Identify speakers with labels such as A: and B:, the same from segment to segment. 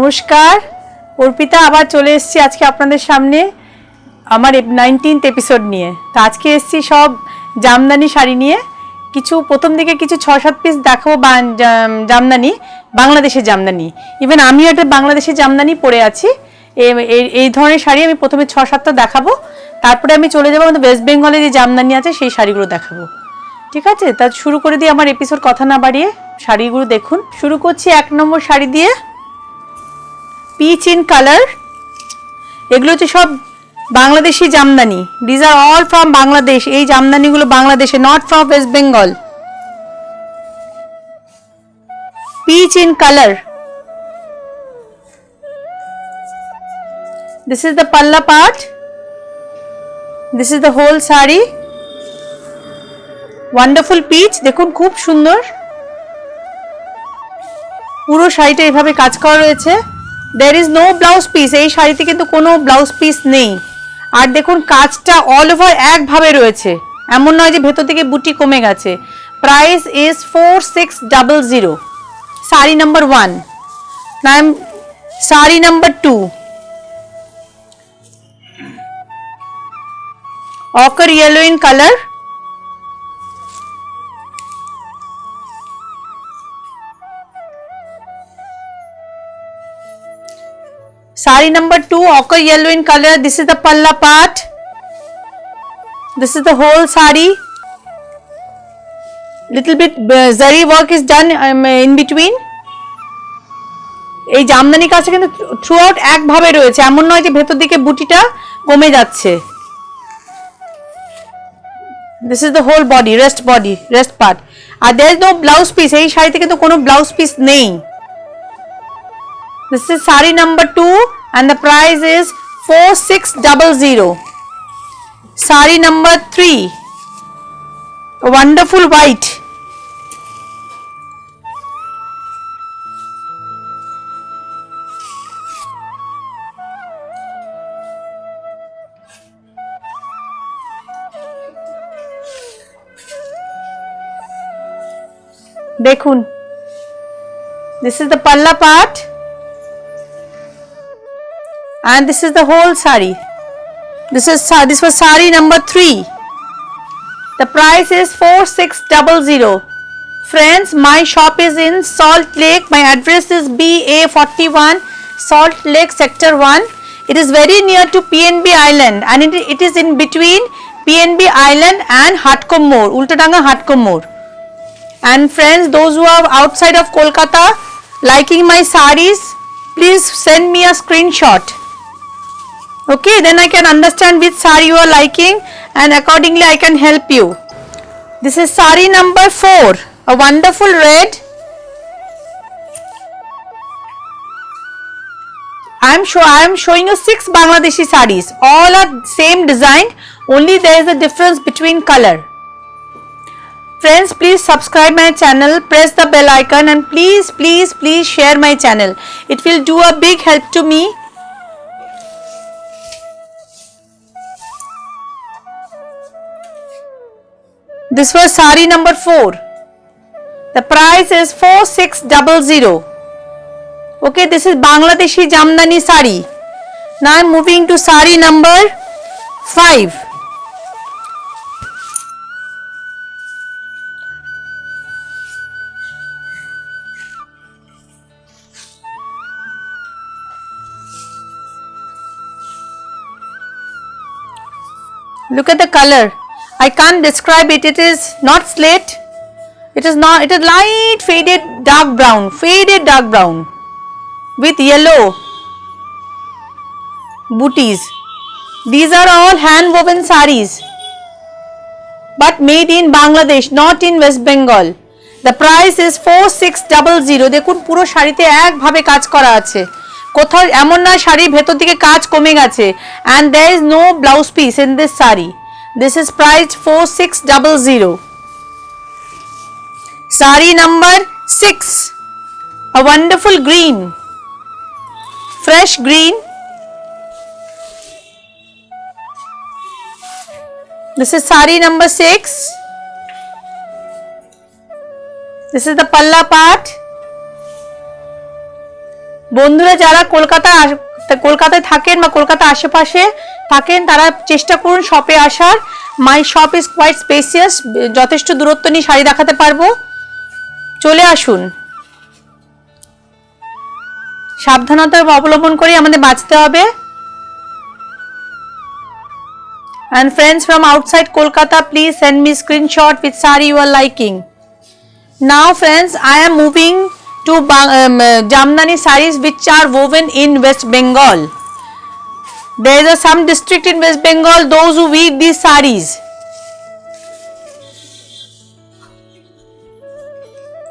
A: নমস্কার, অর্পিতা আবার চলে এসেছি আজকে আপনাদের সামনে আমার 19th এপিসোড নিয়ে। তো আজকে এসেছি সব জামদানি শাড়ি নিয়ে। কিছু প্রথম দিকে কিছু 6-7 পিস দেখাবো জামদানি, বাংলাদেশের জামদানি। ইভেন আমিও একটা বাংলাদেশের জামদানি পরে আছি। এই ধরনের শাড়ি আমি প্রথমে 6-7টা দেখাবো, তারপরে আমি চলে যাবো আমাদের ওয়েস্ট বেঙ্গলে যে জামদানি আছে সেই শাড়িগুলো দেখাবো। ঠিক আছে, তা শুরু করে দিই আমার এপিসোড, কথা না বাড়িয়ে শাড়িগুলো দেখুন। শুরু করছি 1 নম্বর শাড়ি দিয়ে, পিচ ইন কালার। এগুলো হচ্ছে সব Bangladeshi Jamdani. These are all from Bangladesh. এই জামদানিগুলো বাংলাদেশে, not from West Bengal. Peach in colour. This is the palla part, this is the whole sari. Wonderful piece, দেখুন খুব সুন্দর। পুরো শাড়িটা এভাবে কাজ করা রয়েছে। There is no blouse piece. এই শাড়িতে কিন্তু কোনো ব্লাউজ পিস নেই। আর দেখুন কাজটা অল ওভার একভাবে রয়েছে, এমন নয় যে ভেতর থেকে বুটি কমে গেছে। Price is 4600। শাড়ি নাম্বার 1। নাম sari number 2, ochre yellow in color। Sari number 2, ochre yellow in color. This is the palla part. This is the whole sari. Little bit zari work is done in between. এই জামদানি কাজটা কিন্তু through out একভাবে রয়েছে, এমন নয় যে ভেতর দিকে বুটিটা কমে যাচ্ছে। This is the whole body, rest part. R there is no blouse piece. এই শাড়িতে কিন্তু কোনো ব্লাউজ পিস নেই। This is sari number 2 and the price is 4600. Sari number 3, a wonderful white. দেখুন, this is the palla part and this is the whole sari. This was sari number 3. The price is 4600. Friends, my shop is in Salt Lake. My address is BA41, Salt Lake Sector 1. It is very near to PNB Island and it is in between PNB Island and Hatkom More, Ultadanga Hatkom More. And friends, those who are outside of Kolkata liking my sarees, please send me a screenshot. Okay, then I can understand which saree you are liking and accordingly I can help you. This is saree number 4, a wonderful red. I am showing you 6 Bangladeshi sarees. All are same design, only there is a difference between color. Friends, please subscribe my channel, press the bell icon and please share my channel. It will do a big help to me. This was sari number 4. The price is 4600. Okay, this is Bangladeshi Jamdani sari. Now I am moving to sari number 5. Look at the color. I can't describe it. It is not slate. It is light faded dark brown with yellow booties. These are all hand woven sarees, but made in Bangladesh, not in West Bengal. The price is 4600. দেখুন পুরো শাড়িতে একভাবে কাজ করা আছে, কোথাও এমন না শাড়ির ভেতর দিকে কাজ কমে গেছে। and there is no blouse piece in this saree. This is priced 4600. Sari number 6, a wonderful green, fresh green. This is sari number 6. This is the palla part. বন্ধুরা যারা কলকাতায় থাকেন বা কলকাতা আশেপাশে থাকেন তারা চেষ্টা করুন শপে আসার। My shop is quite spacious, যথেষ্ট দূরত্ব নিয়ে শাড়ি দেখাতে পারবো, চলে আসুন। সাবধানতা অবলম্বন করে আমাদের বাঁচতে হবে। And friends from outside Kolkata, please send me screenshot with sari you are liking. Now friends, I am moving to Jamdani sarees which are woven in West Bengal. There is some district in West Bengal those who weave these sarees.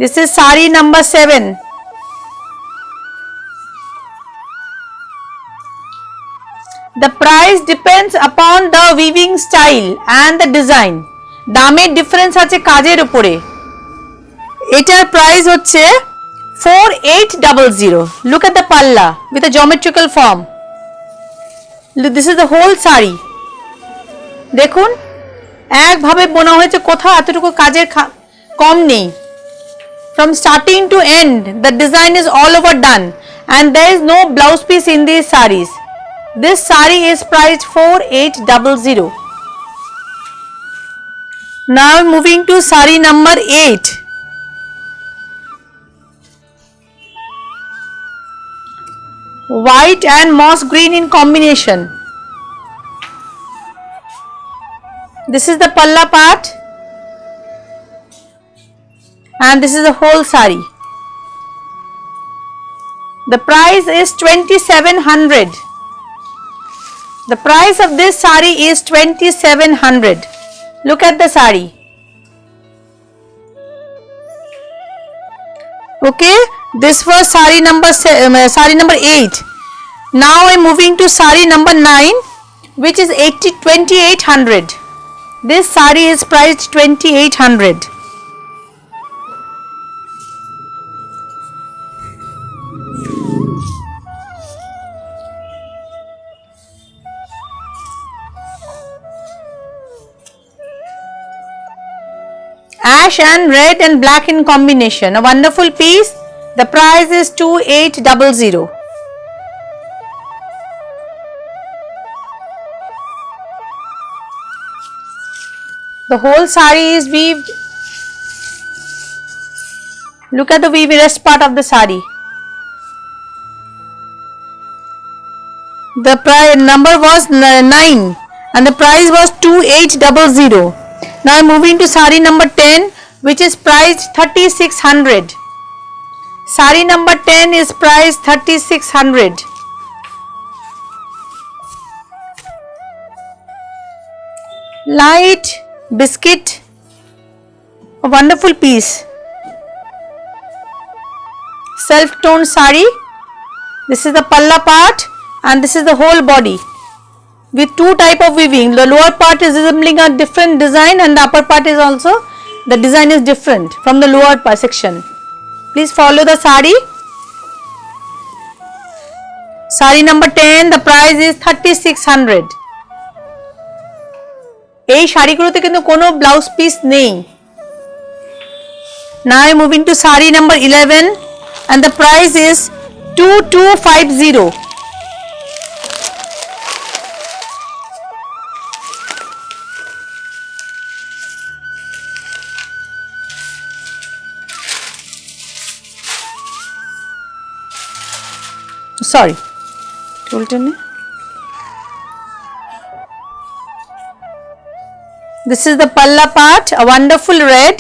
A: This is sari number 7. The price depends upon the weaving style and the design. দামের difference আছে কাজের উপরে। এটার price হচ্ছে 4800. Look at the palla with a geometrical form. This is the whole sari. দেখুন একভাবে বোনা হয়েছে, কোথাও এতটুকু কাজের কম নেই। From starting to end the design is all over done and there is no blouse piece in these sarees. This sari is priced 4800. Now moving to sari number 8. White and moss green in combination. This is the palla part and this is the whole sari. The price is 2700. The price of this sari is 2700. Look at the sari. Okay, this was sari number 8. Now I am moving to sari number 9, which is 2800. This sari is priced 2800. Ash and red and black in combination, a wonderful piece. The price is 2800. The whole sari is weaved. Look at the weaver's part of the sari. The number was 9 and the price was 2800. Now I am moving to sari number 10, which is priced 3600. Sari number 10 is priced 3600. Light biscuit, a wonderful piece. Self toned sari. This is the palla part and this is the whole body with two type of weaving. The lower part is resembling a different design and the upper part is also, the design is different from the lower section. Please follow the sari. Sari number 10, the price is 3600. এই শাড়িগুলোতে কিন্তু কোনো blouse piece নেই। Now I am moving to sari number 11 and the price is 2250. Sorry, this is the palla part, a wonderful red.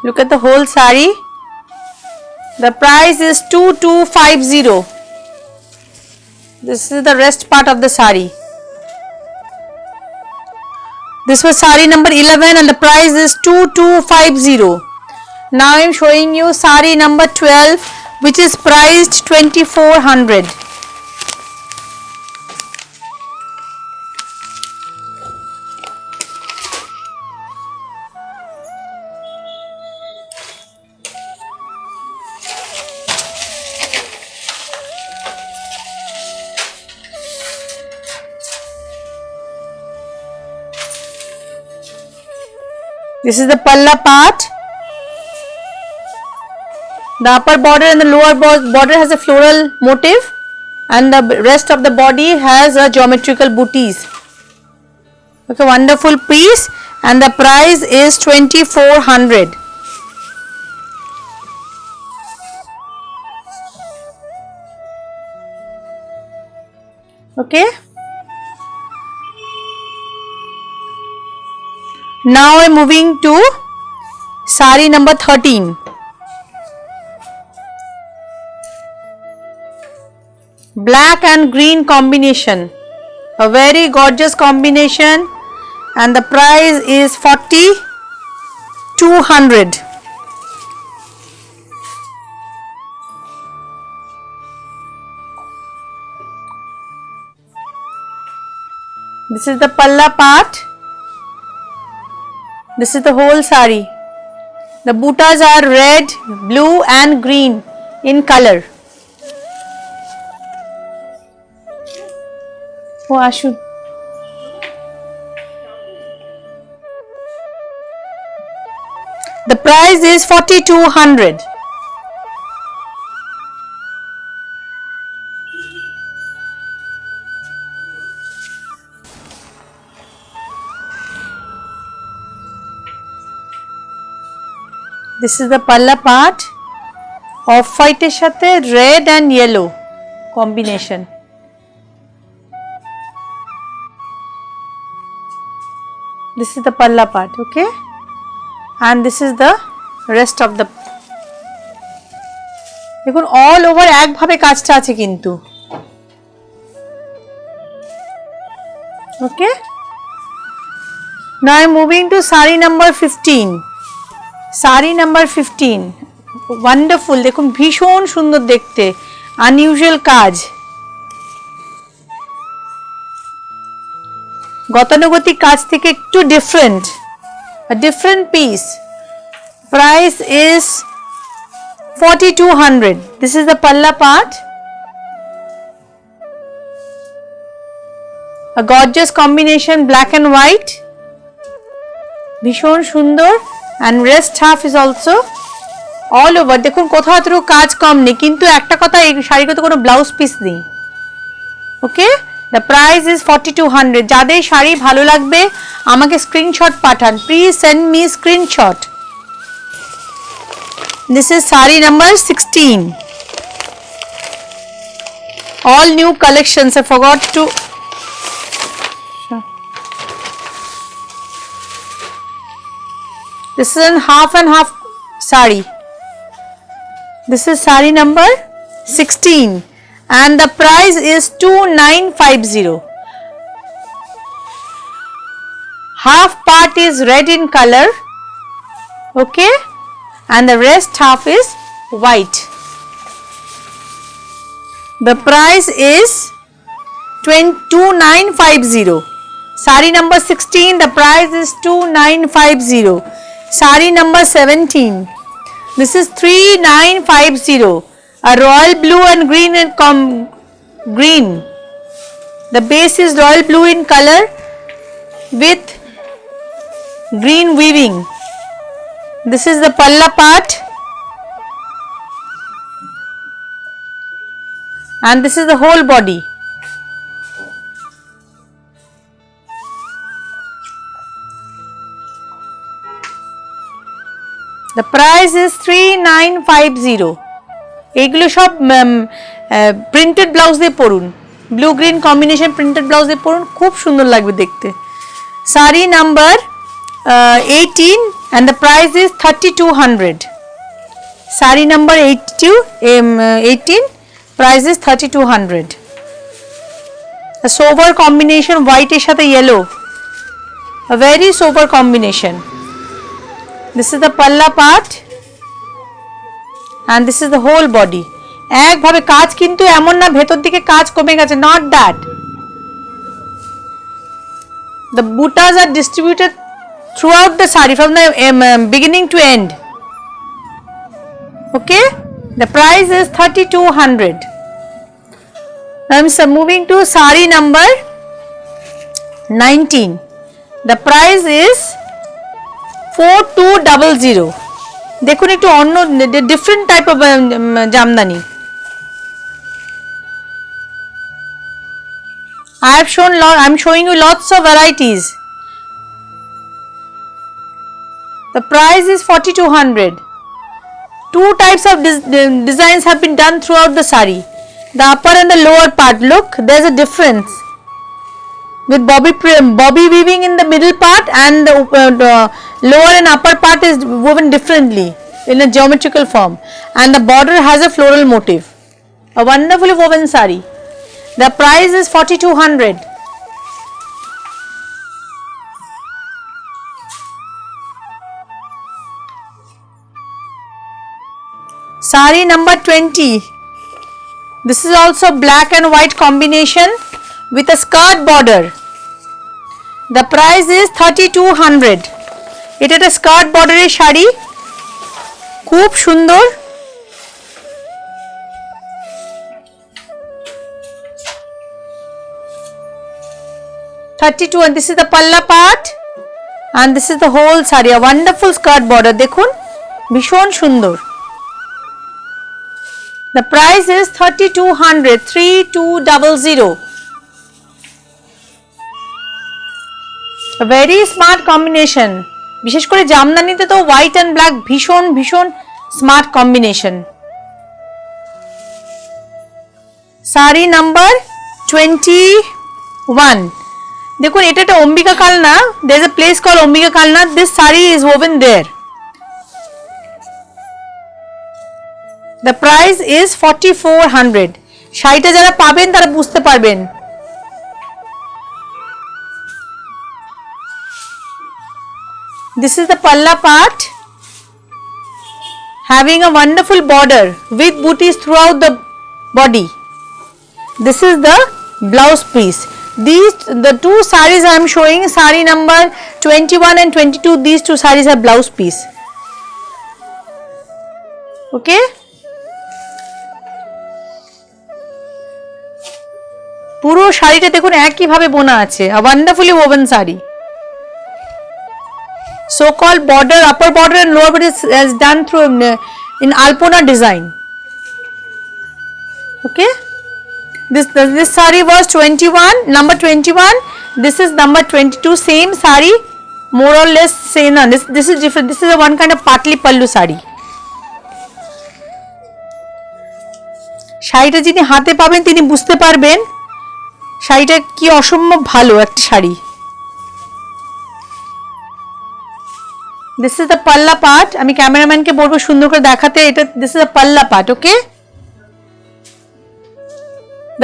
A: Look at the whole sari. The price is 2250. This is the rest part of the sari. This was sari number 11 and the price is 2250. Now I am showing you sari number 12, which is priced 2400. This is the palla part. The upper border and the lower border has a floral motif, and the rest of the body has a geometrical booties. Okay, wonderful piece, and the price is 2400. Okay. Now I am moving to sari number 13. Black and green combination, a very gorgeous combination, and the price is 4200. This is the palla part. This is the whole sari. The buttas are red, blue and green in color. Oh, Ashu. The price is 4200. This is the palla part. Off white এর সাথে red and yellow combination. This is the palla part, okay, and this is the rest of the. দেখুন all over একভাবে কাজটা আছে কিন্তু, okay. Now I am moving to sari number 15. Sari number 15, wonderful, দেখুন ভীষণ সুন্দর দেখতে, unusual কাজ, গতানুগতিক কাজ থেকে একটু different, a different piece. Price is 4200. This is the palla part. A gorgeous combination, black and white, ভীষণ সুন্দর, and rest half is also all over. দেখুন কোথাও এতটুকু কাজ কম নেই, কিন্তু একটা কথা, এই শাড়িতে কোনো ব্লাউজ পিস নেই, ওকে. The price is 4200. যাদের শাড়ি ভালো লাগবে আমাকে স্ক্রিনশট পাঠান, please send me screenshot. This is sari number 16. All new collections. I forgot to. This is a half and half sari. This is sari number 16, and the price is 2950. Half part is red in color, okay, and the rest half is white. The price is 2950. Sari number 16, the price is 2950. Sari number 17, this is 3950, a royal blue and green and green. The base is royal blue in color with green weaving. This is the palla part, and this is the whole body. The price is 3950. এগুলো সব printed blouse দিয়ে পরুন, blue green combination printed blouse দিয়ে পরুন, খুব সুন্দর লাগবে দেখতে. সারি number 18, and the price is 3200. Sari number 18, price is 3200. A sober combination, white এর সাথে yellow, a very sober combination. This is the palla part, and this is the whole body. একভাবে কাজ কিন্তু এমন না ভেতর দিকে কাজ কমে গেছে, not that. The buttas are distributed throughout the sari from the beginning to end. Okay, the price is 3200. Now I am moving to sari number 19. The price is 4200 দেখুন একটু অন্য different type of Jamdani I'm showing you lots of varieties. The price is 4200. Two types of designs have been done throughout the sari. The upper and the lower part, look, there's a difference with bobby weaving in the middle part, and the lower and upper part is woven differently in a geometrical form, and the border has a floral motif. A wonderfully woven sari. The price is 4200. Sari number 20. This is also black and white combination with a skirt border. The price is 3200. It is a skirt border shari. খুব সুন্দর। 32, and this is the palla part, and this is the whole sari. A wonderful skirt border. দেখুন ভীষণ সুন্দর। The price is 3200, 3200. A very smart combination. বিশেষ করে জামদানিতে তো white and black ভীষণ ভীষণ স্মার্ট কম্বিনেশন। সারি নাম্বার 21। দেখুন এটা একটা Ambika Kalna, there is a place called Ambika Kalna. This sari is woven there. The price is 4400. শাড়িটা যারা পাবেন তারা বুঝতে পারবেন। This is the palla part, having a wonderful border with booties throughout the body. This is the blouse piece. The two saris I am showing, sari number 21 and 22, these two saris are blouse piece. Okay. পুরো শাড়িটা দেখুন একই ভাবে বোনা আছে। A wonderfully woven sari. So called border, upper border and lower border is done through in Alpona design. Okay. This sari was 21, number 21. This is number 22, same sari, more or less same. This is different. This is a one kind of patli pallu sari. শাড়িটা যিনি হাতে পাবেন তিনি বুঝতে পারবেন শাড়িটা কি অসম্ভব ভালো একটা sari. This is the palla part. আমি ক্যামেরাম্যানকে বলবো সুন্দর করে দেখাতে এটা। This is the palla part, okay?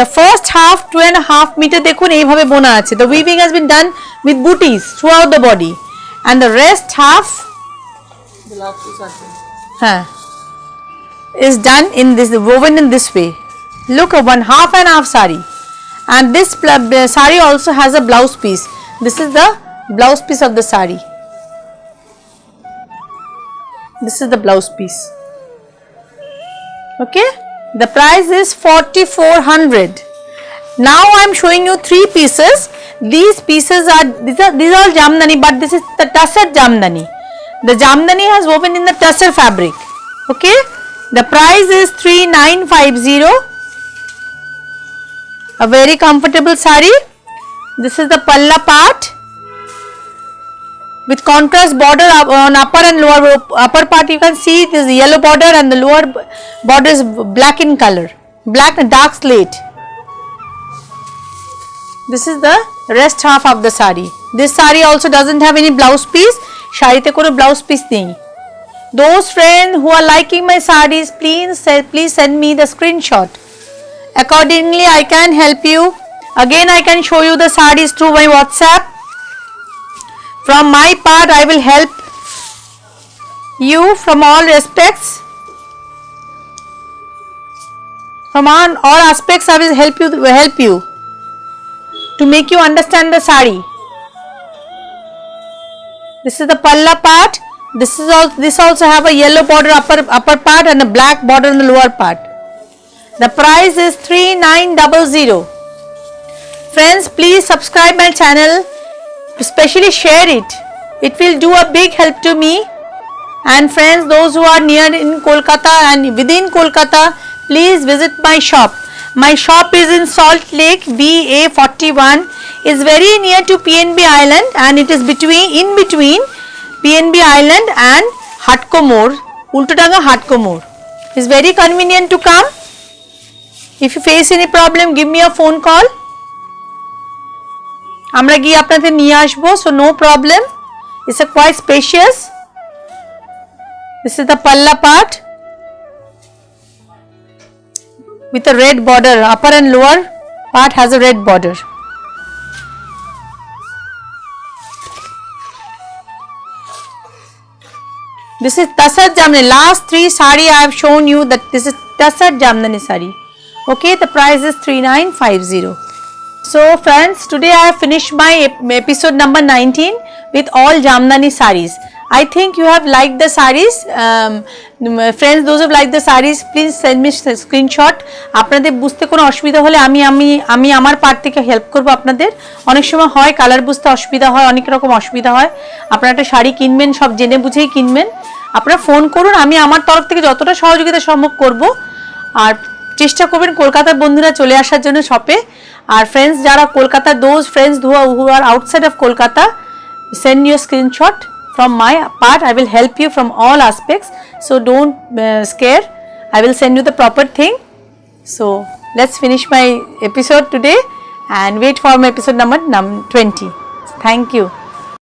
A: The first half 2.5 meter দেখুন এইভাবে বোনা আছে। The weaving has been done with booties throughout the body, and the rest half is done in this, woven in this way. Look, a one half and half sari, and this sari also has a blouse piece. This is the blouse piece of the sari. This is the blouse piece. Okay. The price is 4400. Now I am showing you three pieces. These pieces are these are jamdani, but this is the tussar jamdani. The jamdani has woven in the tussar fabric. Okay. The price is 3950. A very comfortable sari. This is the palla part with contrast border on upper and lower. Upper part you can see this yellow border, and the lower border is black in color, black and dark slate. This is the rest half of the sari. This sari also doesn't have any blouse piece. শাড়িতে কোনো blouse piece নেই। Those friends who are liking my sarees, please send me the screenshot. Accordingly I can help you. Again I can show you the sarees through my WhatsApp. From my part I will help you from all respects. From all aspects I will help you to make you understand the sari. This is the palla part. This also have a yellow border upper part and a black border in the lower part. The price is 3900. Friends, please subscribe my channel, especially share it It will do a big help to me. And friends, those who are near in Kolkata and within Kolkata, please visit my shop. My shop is in Salt Lake, BA41. It's very near to PNB Island, and it is in between PNB Island and Hatkomor, Ultodanga Hatkomor. It's very convenient to come. If you face any problem, give me a phone call. আমরা গিয়ে আপনাদের নিয়ে আসবো, so no problem. It's a quite spacious. This is the palla part with a red border. Upper and lower part has a red border. This is Tasar Jamdani. Last 3 sari I have shown you that this is Tasar Jamdani sari. Okay, the price is 3950. So friends, today I have finished my episode number 19 with all Jamdani saris. I think you have liked the saris. Friends, those who have liked the saris, please send me screenshot. আপনাদের বুঝতে কোনো অসুবিধা হলে আমি আমার part থেকে help করব আপনাদের। অনেক সময় হয় কালার বুঝতে অসুবিধা হয়, অনেক রকম অসুবিধা হয়। আপনারা একটা শাড়ি কিনবেন, সব জেনে বুঝেই কিনবেন। আপনারা ফোন করুন, আমি আমার তরফ থেকে যতটা সহযোগিতা সম্ভব করব। আর চেষ্টা করবেন কলকাতার বন্ধুরা চলে আসার জন্য শপে। আর ফ্রেন্ডস যারা Kolkata, those friends who are outside of Kolkata, send your screenshot. From my part, I will help you from all aspects. So don't scare. I will send you the proper thing. So let's finish my episode today and wait for my episode number 20. Thank you.